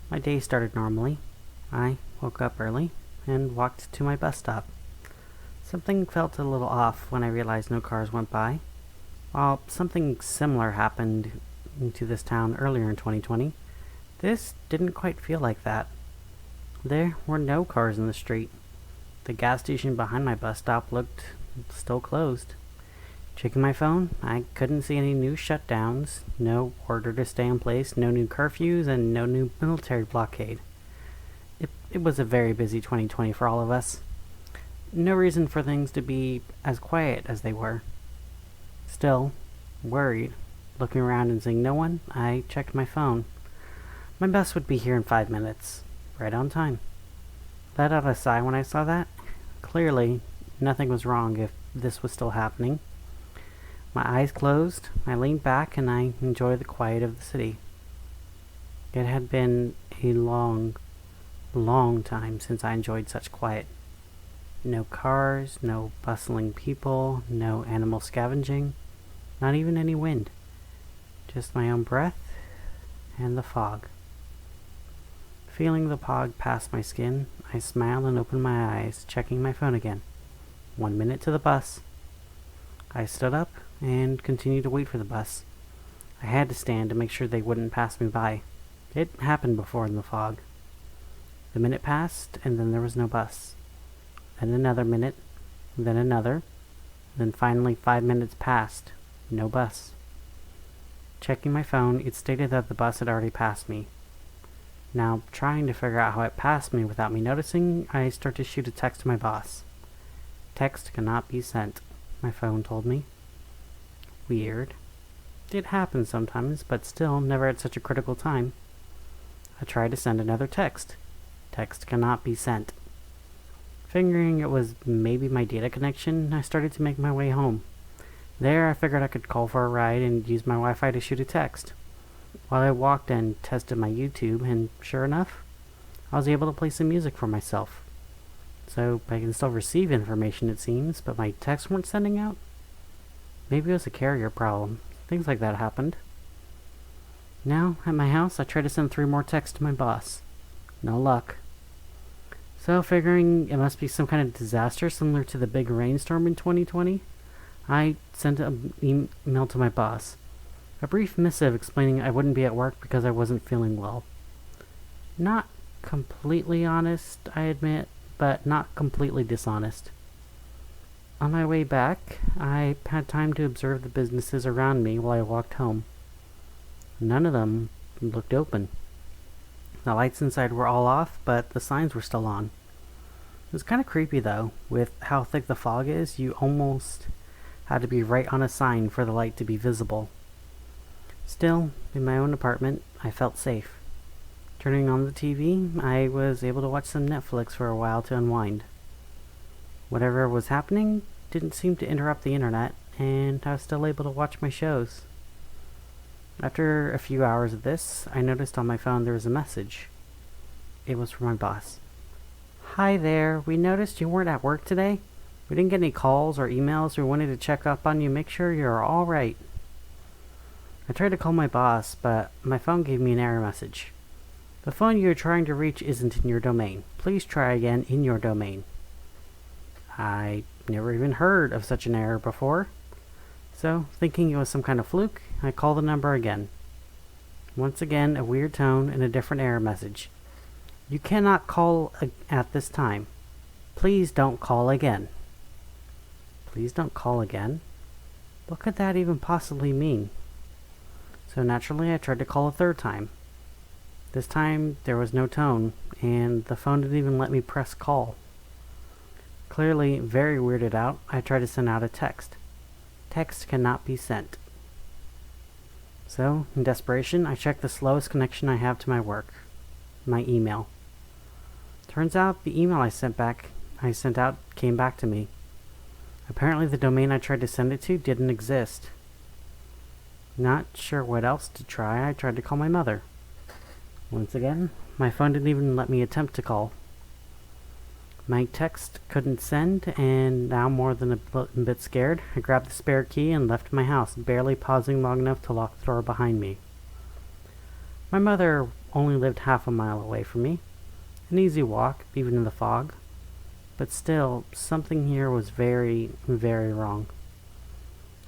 My day started normally. I woke up early and walked to my bus stop. Something felt a little off when I realized no cars went by. While something similar happened to this town earlier in 2020, this didn't quite feel like that. There were no cars in the street. The gas station behind my bus stop looked still closed. Checking my phone, I couldn't see any new shutdowns, no order to stay in place, no new curfews, and no new military blockade. It was a very busy 2020 for all of us. No reason for things to be as quiet as they were. Still, worried, looking around and seeing no one, I checked my phone. My bus would be here in 5 minutes, right on time. Let out a sigh when I saw that. Clearly, nothing was wrong if this was still happening. My eyes closed, I leaned back, and I enjoyed the quiet of the city. It had been a long time since I enjoyed such quiet. No cars, no bustling people, no animal scavenging, not even any wind. Just my own breath and the fog. Feeling the fog pass my skin, I smiled and opened my eyes, checking my phone again. 1 minute to the bus. I stood up and continued to wait for the bus. I had to stand to make sure they wouldn't pass me by. It happened before in the fog. The minute passed, and then there was no bus. Then another minute, then another, then finally 5 minutes passed. No bus. Checking my phone, it stated that the bus had already passed me. Now, trying to figure out how it passed me without me noticing, I start to shoot a text to my boss. Text cannot be sent, my phone told me. Weird. It happens sometimes, but still never at such a critical time. I tried to send another text. Text cannot be sent. Figuring it was maybe my data connection, I started to make my way home. There, I figured I could call for a ride and use my Wi-Fi to shoot a text. While I walked and tested my YouTube, and sure enough, I was able to play some music for myself. So I can still receive information, it seems, but my texts weren't sending out? Maybe it was a carrier problem. Things like that happened. Now, at my house, I tried to send 3 more texts to my boss. No luck. So, figuring it must be some kind of disaster similar to the big rainstorm in 2020, I sent an email to my boss. A brief missive explaining I wouldn't be at work because I wasn't feeling well. Not completely honest, I admit, but not completely dishonest. On my way back, I had time to observe the businesses around me while I walked home. None of them looked open. The lights inside were all off, but the signs were still on. It was kind of creepy though. With how thick the fog is, you almost had to be right on a sign for the light to be visible. Still, in my own apartment, I felt safe. Turning on the TV, I was able to watch some Netflix for a while to unwind. Whatever was happening didn't seem to interrupt the internet, and I was still able to watch my shows. After a few hours of this, I noticed on my phone there was a message. It was from my boss. Hi there, we noticed you weren't at work today. We didn't get any calls or emails. We wanted to check up on you, make sure you're all right. I tried to call my boss, but my phone gave me an error message. The phone you're trying to reach isn't in your domain. Please try again in your domain. I never even heard of such an error before. So, thinking it was some kind of fluke, I called the number again. Once again, a weird tone and a different error message. You cannot call at this time. Please don't call again. Please don't call again? What could that even possibly mean? So naturally, I tried to call a third time. This time, there was no tone, and the phone didn't even let me press call. Clearly, very weirded out, I tried to send out a text. Text cannot be sent. So, in desperation, I checked the slowest connection I have to my work. My email. Turns out, the email I sent out came back to me. Apparently, the domain I tried to send it to didn't exist. Not sure what else to try, I tried to call my mother. Once again, my phone didn't even let me attempt to call. My text couldn't send, and now more than a bit scared, I grabbed the spare key and left my house, barely pausing long enough to lock the door behind me. My mother only lived half a mile away from me. An easy walk, even in the fog. But still, something here was very, very wrong.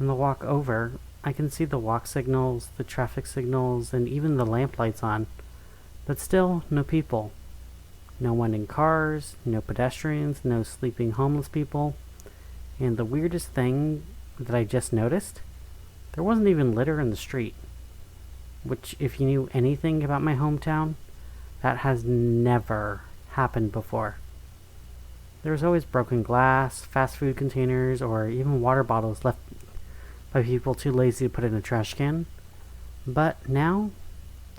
On the walk over, I can see the walk signals, the traffic signals, and even the lamp lights on. But still, no people. No one in cars, no pedestrians, no sleeping homeless people. And the weirdest thing that I just noticed, there wasn't even litter in the street. Which, if you knew anything about my hometown, that has never happened before. There was always broken glass, fast food containers, or even water bottles left by people too lazy to put in a trash can. But now,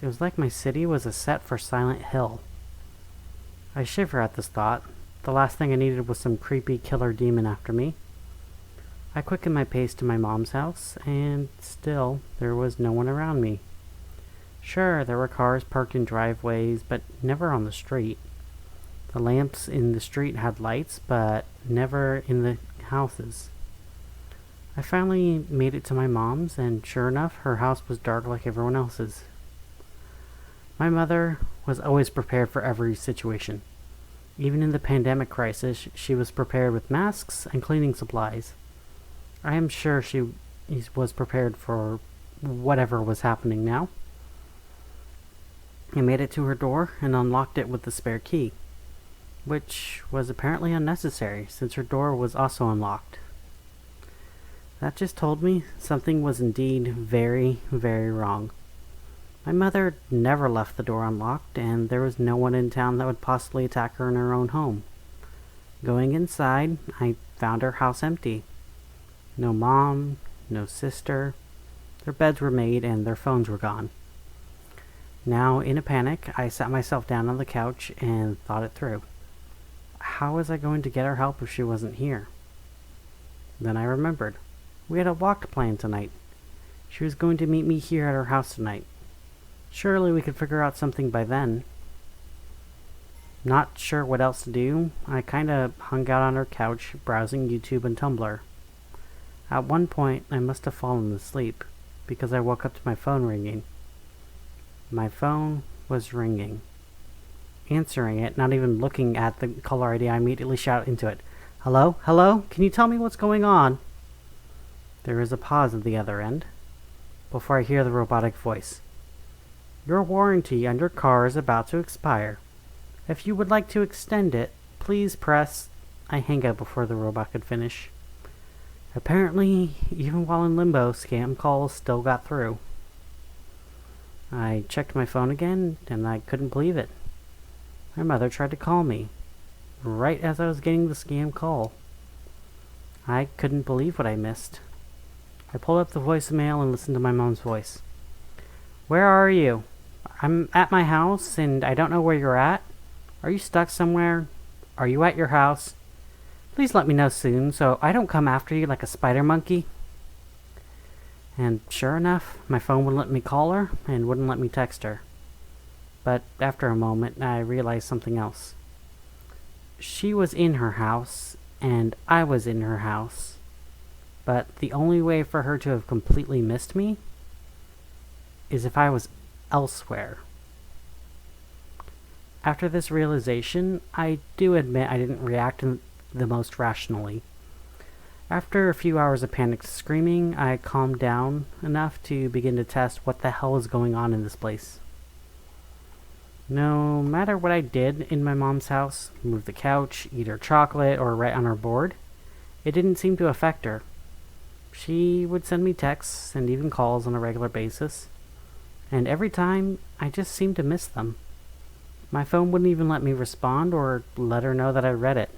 it was like my city was a set for Silent Hill. I shiver at this thought. The last thing I needed was some creepy killer demon after me. I quickened my pace to my mom's house, and still, there was no one around me. Sure, there were cars parked in driveways, but never on the street. The lamps in the street had lights, but never in the houses. I finally made it to my mom's, and sure enough, her house was dark like everyone else's. My mother was always prepared for every situation. Even in the pandemic crisis, she was prepared with masks and cleaning supplies. I am sure she was prepared for whatever was happening now. I made it to her door and unlocked it with the spare key, which was apparently unnecessary since her door was also unlocked. That just told me something was indeed very, very wrong. My mother never left the door unlocked, and there was no one in town that would possibly attack her in her own home. Going inside, I found her house empty. No mom, no sister. Their beds were made and their phones were gone. Now, in a panic, I sat myself down on the couch and thought it through. How was I going to get her help if she wasn't here? Then I remembered. We had a walk planned tonight. She was going to meet me here at her house tonight. Surely we could figure out something by then. Not sure what else to do, I kinda hung out on her couch, browsing YouTube and Tumblr. At one point, I must have fallen asleep, because I woke up to my phone ringing. My phone was ringing. Answering it, not even looking at the caller ID, I immediately shout into it. Hello? Hello? Can you tell me what's going on? There is a pause at the other end, before I hear the robotic voice. Your warranty on your car is about to expire. If you would like to extend it, please press... I hang up before the robot could finish. Apparently, even while in limbo, scam calls still got through. I checked my phone again, and I couldn't believe it. My mother tried to call me, right as I was getting the scam call. I couldn't believe what I missed. I pulled up the voicemail and listened to my mom's voice. Where are you? I'm at my house, and I don't know where you're at. Are you stuck somewhere? Are you at your house? Please let me know soon, so I don't come after you like a spider monkey. And sure enough, my phone wouldn't let me call her, and wouldn't let me text her. But after a moment, I realized something else. She was in her house, and I was in her house. But the only way for her to have completely missed me is if I was elsewhere. After this realization, I do admit I didn't react the most rationally. After a few hours of panicked screaming, I calmed down enough to begin to test what the hell was going on in this place. No matter what I did in my mom's house, move the couch, eat her chocolate, or write on her board, it didn't seem to affect her. She would send me texts and even calls on a regular basis, and every time, I just seemed to miss them. My phone wouldn't even let me respond or let her know that I read it.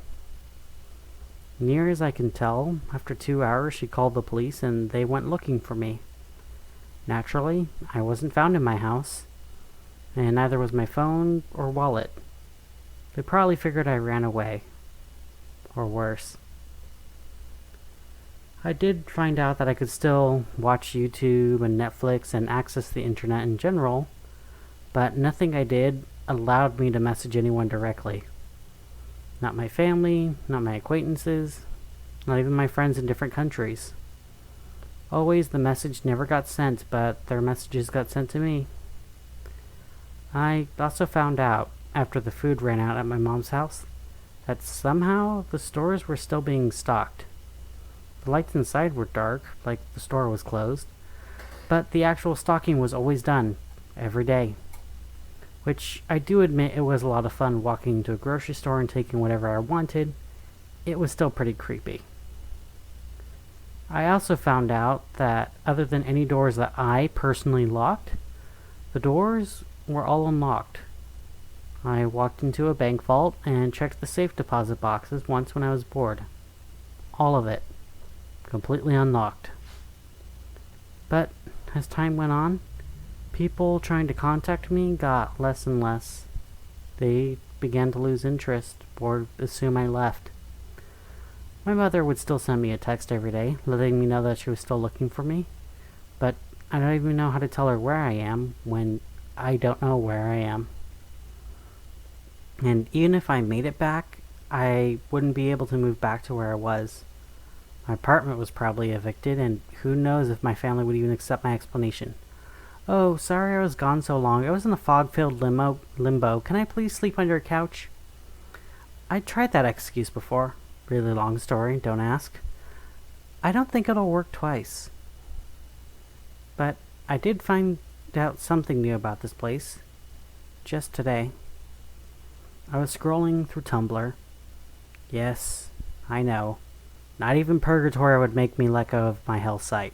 Near as I can tell, after 2 hours she called the police and they went looking for me. Naturally, I wasn't found in my house, and neither was my phone or wallet. They probably figured I ran away. Or worse. I did find out that I could still watch YouTube and Netflix and access the internet in general, but nothing I did allowed me to message anyone directly. Not my family, not my acquaintances, not even my friends in different countries. Always the message never got sent, but their messages got sent to me. I also found out, after the food ran out at my mom's house, that somehow the stores were still being stocked. The lights inside were dark, like the store was closed, but the actual stocking was always done, every day. Which I do admit it was a lot of fun walking into a grocery store and taking whatever I wanted. It was still pretty creepy. I also found out that other than any doors that I personally locked, the doors were all unlocked. I walked into a bank vault and checked the safe deposit boxes once when I was bored. All of it. Completely unlocked. But as time went on, people trying to contact me got less and less. They began to lose interest or assume I left. My mother would still send me a text every day, letting me know that she was still looking for me, but I don't even know how to tell her where I am when I don't know where I am. And even if I made it back, I wouldn't be able to move back to where I was. My apartment was probably evicted, and who knows if my family would even accept my explanation. "Oh, sorry I was gone so long. I was in a fog-filled limbo. Can I please sleep on your couch?" I tried that excuse before. Really long story, don't ask. I don't think it'll work twice. But I did find out something new about this place. Just today. I was scrolling through Tumblr. Yes, I know. Not even purgatory would make me let go of my hell site.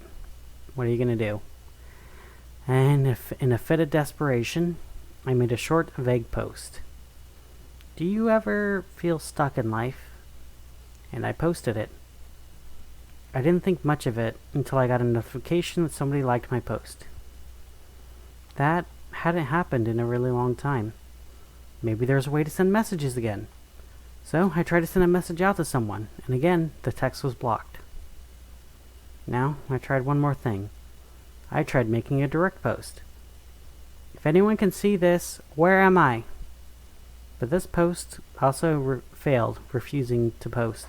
What are you gonna do? And if in a fit of desperation, I made a short, vague post. Do you ever feel stuck in life? And I posted it. I didn't think much of it until I got a notification that somebody liked my post. That hadn't happened in a really long time. Maybe there's a way to send messages again. So I tried to send a message out to someone, and again, the text was blocked. Now, I tried one more thing. I tried making a direct post. If anyone can see this, where am I? But this post also failed, refusing to post.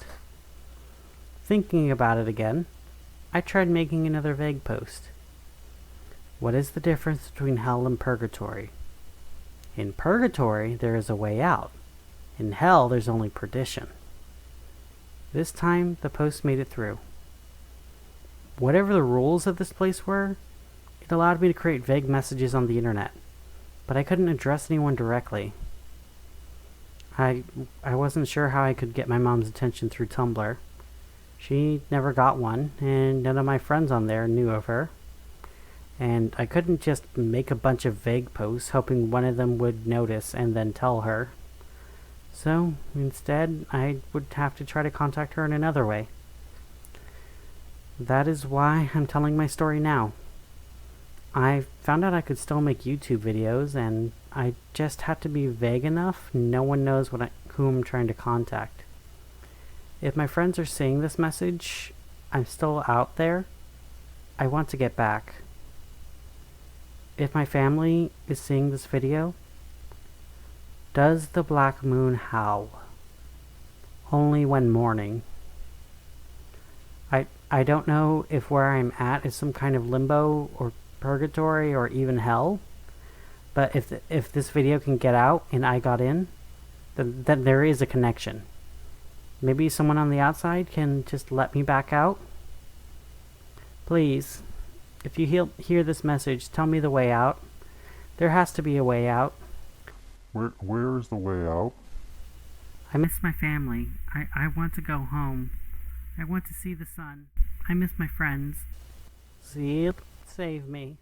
Thinking about it again, I tried making another vague post. What is the difference between hell and purgatory? In purgatory, there is a way out. In hell, there's only perdition. This time, the post made it through. Whatever the rules of this place were, it allowed me to create vague messages on the internet, but I couldn't address anyone directly. I wasn't sure how I could get my mom's attention through Tumblr. She never got one, and none of my friends on there knew of her. And I couldn't just make a bunch of vague posts hoping one of them would notice and then tell her. So, instead, I would have to try to contact her in another way. That is why I'm telling my story now. I found out I could still make YouTube videos, and I just had to be vague enough no one knows who I'm trying to contact. If my friends are seeing this message, I'm still out there. I want to get back. If my family is seeing this video, does the black moon howl? Only when mourning. I don't know if where I'm at is some kind of limbo or purgatory or even hell, but if this video can get out and I got in, then there is a connection. Maybe someone on the outside can just let me back out? Please, if you hear this message, tell me the way out. There has to be a way out. Where is the way out? I miss my family. I want to go home. I want to see the sun. I miss my friends. Soothe, save me.